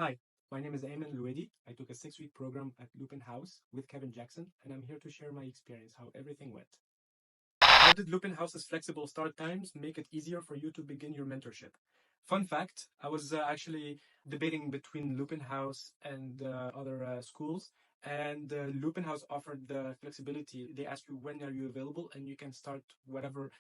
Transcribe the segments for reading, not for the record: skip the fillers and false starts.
Hi, my name is Aymen Louadi. I took a 6-week program at Lupin House with Kevin Jackson, and I'm here to share my experience, how everything went. How did Lupin House's flexible start times make it easier for you to begin your mentorship? Fun fact, I was actually debating between Lupin House and other schools, and Lupin House offered the flexibility. They ask you when are you available, and you can start whatever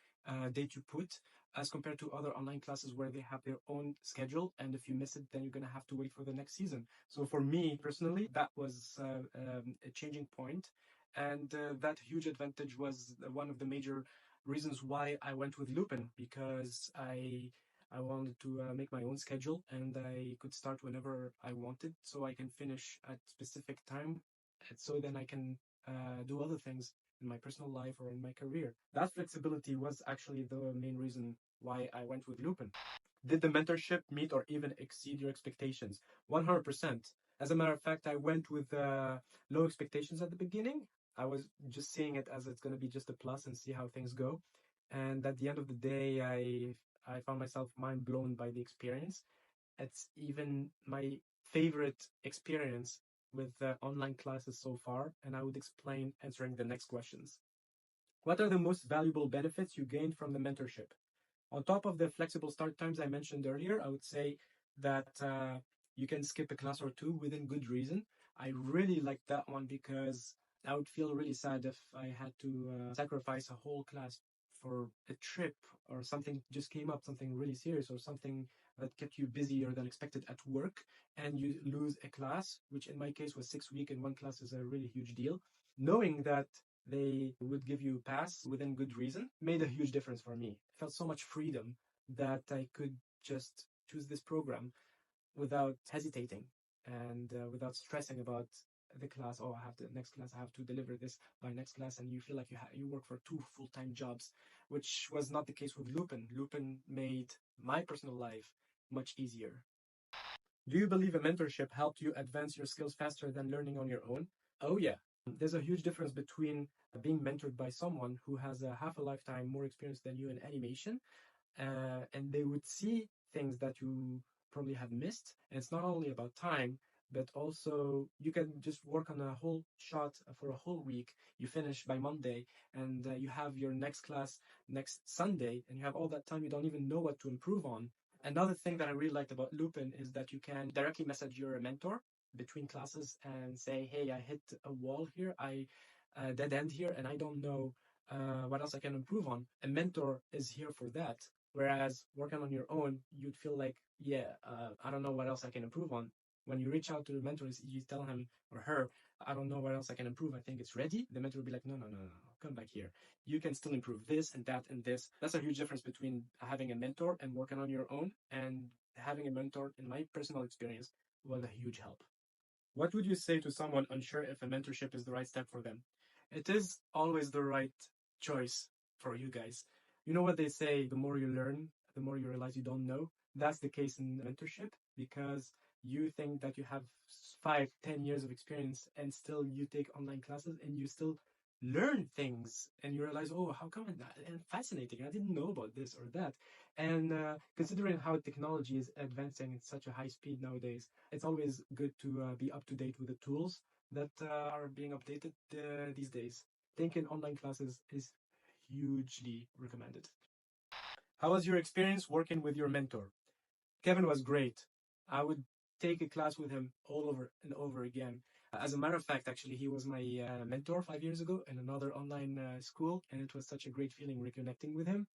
date you put, as compared to other online classes where they have their own schedule, and if you miss it, then you're going to have to wait for the next season. So for me personally, that was a changing point, and that huge advantage was one of the major reasons why I went with Lupin, because I wanted to make my own schedule, and I could start whenever I wanted, so I can finish at specific time, and so then I can do other things in my personal life or in my career. That flexibility was actually the main reason why I went with Lupin. Did the mentorship meet or even exceed your expectations? 100%. As a matter of fact, I went with low expectations at the beginning. I was just seeing it as it's going to be just a plus and see how things go. And at the end of the day, I found myself mind blown by the experience. It's even my favorite experience with online classes so far, and I would explain answering the next questions. What are the most valuable benefits you gained from the mentorship? On top of the flexible start times I mentioned earlier, I would say that you can skip a class or two within good reason. I really liked that one because I would feel really sad if I had to sacrifice a whole class for a trip, or something just came up, something really serious, or something that kept you busier than expected at work, and you lose a class, which in my case was 6 weeks, and one class is a really huge deal. Knowing that they would give you a pass within good reason made a huge difference for me. I felt so much freedom that I could just choose this program without hesitating, and without stressing about the class. Oh, I have to next class, I have to deliver this by next class, and you feel like you work for two full-time jobs, which was not the case with Lupin. Lupin made my personal life much easier. Do you believe a mentorship helped you advance your skills faster than learning on your own? Oh, yeah. There's a huge difference between being mentored by someone who has a half a lifetime more experience than you in animation, and they would see things that you probably have missed. And it's not only about time, but also you can just work on a whole shot for a whole week. You finish by Monday, and you have your next class next Sunday, and you have all that time. You don't even know what to improve on. Another thing that I really liked about Lupin is that you can directly message your mentor between classes and say, hey, I hit a wall here, I dead end here, and I don't know what else I can improve on. A mentor is here for that. Whereas working on your own, you'd feel like, yeah, I don't know what else I can improve on. When you reach out to the mentor, you tell him or her, I don't know what else I can improve. I think it's ready. The mentor will be like, no, no, no, no, no, come back here. You can still improve this and that and this. That's a huge difference between having a mentor and working on your own, and having a mentor, in my personal experience, was a huge help. What would you say to someone unsure if a mentorship is the right step for them? It is always the right choice for you guys. You know what they say, the more you learn, the more you realize you don't know. That's the case in mentorship, because you think that you have 5, 10 years of experience, and still you take online classes and you still learn things, and you realize, oh, how come that? And fascinating. I didn't know about this or that. And considering how technology is advancing at such a high speed nowadays, it's always good to be up to date with the tools that are being updated these days. Taking online classes is hugely recommended. How was your experience working with your mentor? Kevin was great. I would take a class with him all over and over again. As a matter of fact, actually, he was my mentor 5 years ago in another online school, and it was such a great feeling reconnecting with him.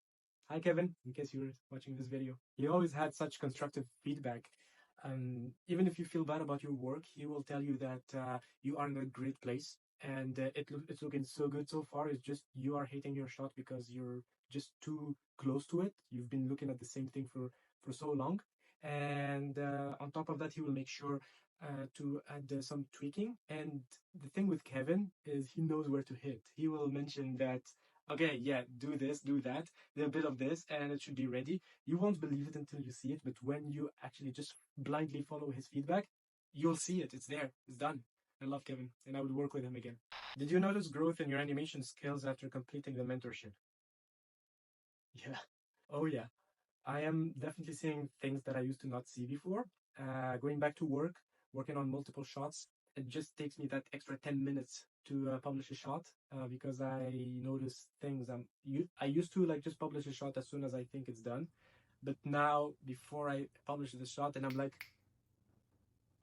Hi, Kevin, in case you were watching this video. He always had such constructive feedback. Even if you feel bad about your work, he will tell you that you are in a great place, and it's looking so good so far. It's just you are hitting your shot because you're just too close to it. You've been looking at the same thing for so long. And on top of that, he will make sure to add some tweaking. And the thing with Kevin is he knows where to hit. He will mention that, okay, yeah, do this, do that, do a bit of this, and it should be ready. You won't believe it until you see it, but when you actually just blindly follow his feedback, you'll see it. It's there. It's done. I love Kevin, and I would work with him again. Did you notice growth in your animation skills after completing the mentorship? Yeah. Oh, yeah. I am definitely seeing things that I used to not see before. going back to work, working on multiple shots, it just takes me that extra 10 minutes to publish a shot because I notice things. I used to like just publish a shot as soon as I think it's done. But now, before I publish the shot, and I'm like,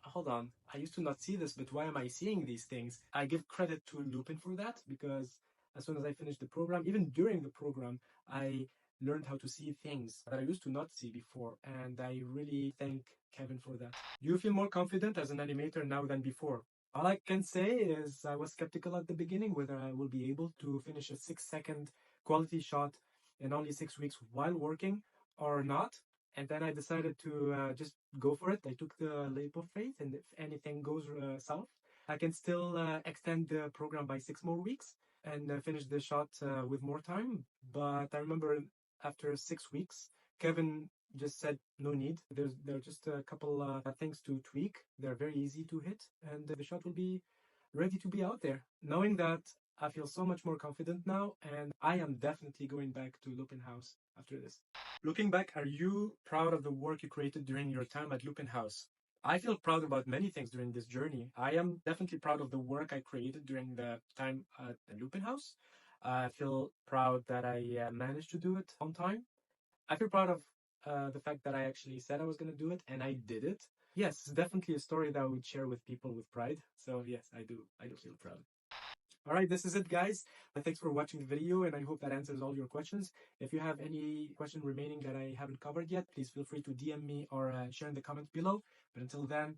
hold on, I used to not see this, but why am I seeing these things? I give credit to Lupin for that because as soon as I finished the program, even during the program, I learned how to see things that I used to not see before. And I really thank Kevin for that. Do you feel more confident as an animator now than before? All I can say is I was skeptical at the beginning whether I will be able to finish a 6-second quality shot in only 6 weeks while working or not. And then I decided to just go for it. I took the leap of faith, and if anything goes south, I can still extend the program by 6 more weeks and finish the shot with more time. But I remember after 6 weeks, Kevin just said no need. There are just a couple things to tweak. They're very easy to hit, and the shot will be ready to be out there. Knowing that, I feel so much more confident now, and I am definitely going back to Lupin House after this. Looking back, are you proud of the work you created during your time at Lupin House? I feel proud about many things during this journey. I am definitely proud of the work I created during the time at the Lupin House. I feel proud that I managed to do it on time. I feel proud of the fact that I actually said I was going to do it and I did it. Yes, it's definitely a story that I would share with people with pride. So yes, I do feel proud. All right, this is it, guys. Thanks for watching the video, and I hope that answers all your questions. If you have any question remaining that I haven't covered yet, please feel free to DM me or share in the comments below. But until then,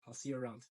I'll see you around.